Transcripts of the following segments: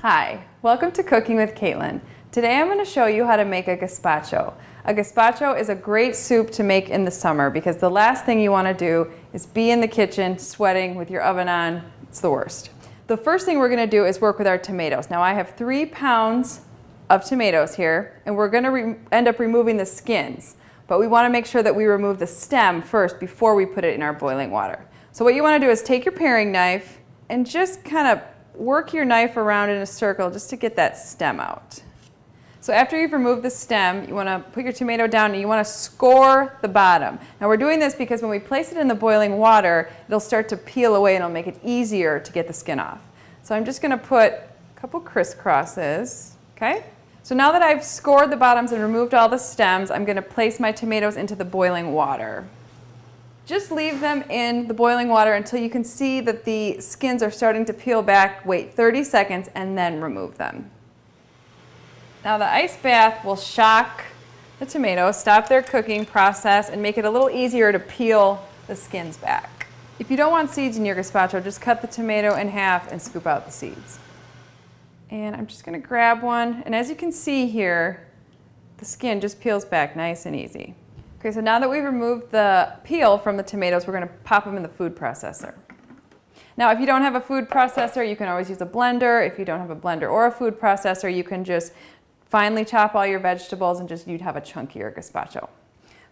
Hi, welcome to Cooking with Caitlin. Today I'm going to show you how to make a gazpacho. A gazpacho is a great soup to make in the summer because the last thing you want to do is be in the kitchen sweating with your oven on. It's the worst. The first thing we're going to do is work with our tomatoes. Now I have 3 pounds of tomatoes here, and we're going to end up removing the skins. But we want to make sure that we remove the stem first before we put it in our boiling water. So what you want to do is take your paring knife and just kind of work your knife around in a circle just to get that stem out. So after you've removed the stem, you want to put your tomato down and you want to score the bottom. Now we're doing this because when we place it in the boiling water, it'll start to peel away and it'll make it easier to get the skin off. So I'm just going to put a couple crisscrosses, okay? So now that I've scored the bottoms and removed all the stems, I'm going to place my tomatoes into the boiling water. Just leave them in the boiling water until you can see that the skins are starting to peel back. Wait 30 seconds and then remove them. Now the ice bath will shock the tomatoes, stop their cooking process, and make it a little easier to peel the skins back. If you don't want seeds in your gazpacho, just cut the tomato in half and scoop out the seeds. And I'm just going to grab one, and as you can see here, the skin just peels back nice and easy. Okay, so now that we've removed the peel from the tomatoes, we're going to pop them in the food processor. Now, if you don't have a food processor, you can always use a blender. If you don't have a blender or a food processor, you can just finely chop all your vegetables and you'd have a chunkier gazpacho.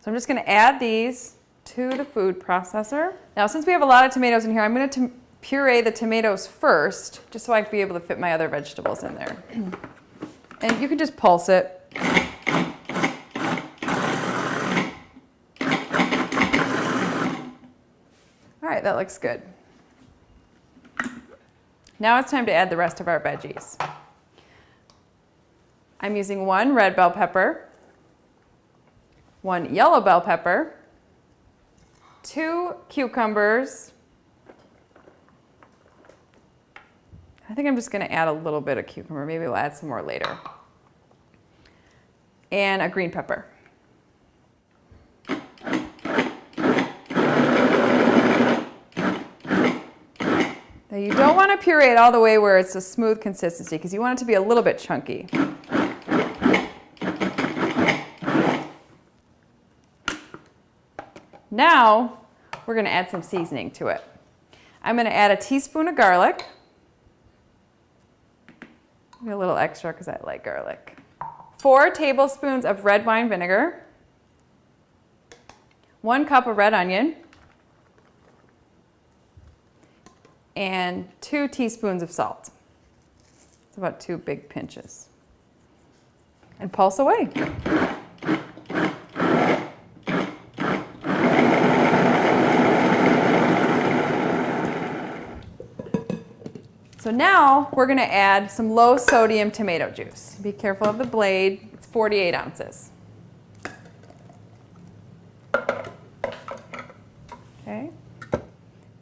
So I'm just going to add these to the food processor. Now, since we have a lot of tomatoes in here, I'm going to puree the tomatoes first, just so I can be able to fit my other vegetables in there. And you can just pulse it. All right, that looks good. Now it's time to add the rest of our veggies. I'm using 1 red bell pepper, 1 yellow bell pepper, 2 cucumbers. I think I'm just going to add a little bit of cucumber. Maybe we'll add some more later. And a green pepper. Now you don't want to puree it all the way where it's a smooth consistency because you want it to be a little bit chunky. Now we're going to add some seasoning to it. I'm going to add a teaspoon of garlic. A little extra because I like garlic. 4 tablespoons of red wine vinegar. 1 cup of red onion. And 2 teaspoons of salt. It's about 2 big pinches. And pulse away. So now we're going to add some low sodium tomato juice. Be careful of the blade. It's 48 ounces. Okay.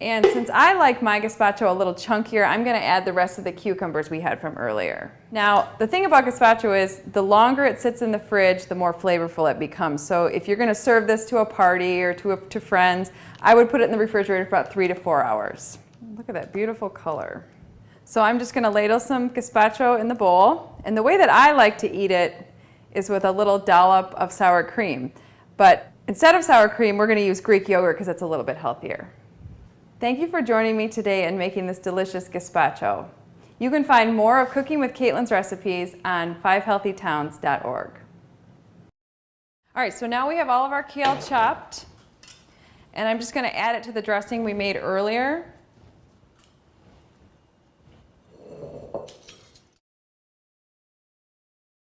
And since I like my gazpacho a little chunkier, I'm going to add the rest of the cucumbers we had from earlier. Now, the thing about gazpacho is the longer it sits in the fridge, the more flavorful it becomes. So if you're going to serve this to a party or to friends, I would put it in the refrigerator for about 3 to 4 hours. Look at that beautiful color. So I'm just going to ladle some gazpacho in the bowl. And the way that I like to eat it is with a little dollop of sour cream. But instead of sour cream, we're going to use Greek yogurt because it's a little bit healthier. Thank you for joining me today and making this delicious gazpacho. You can find more of Cooking with Caitlin's recipes on 5healthytowns.org. All right, so now we have all of our kale chopped. And I'm just going to add it to the dressing we made earlier.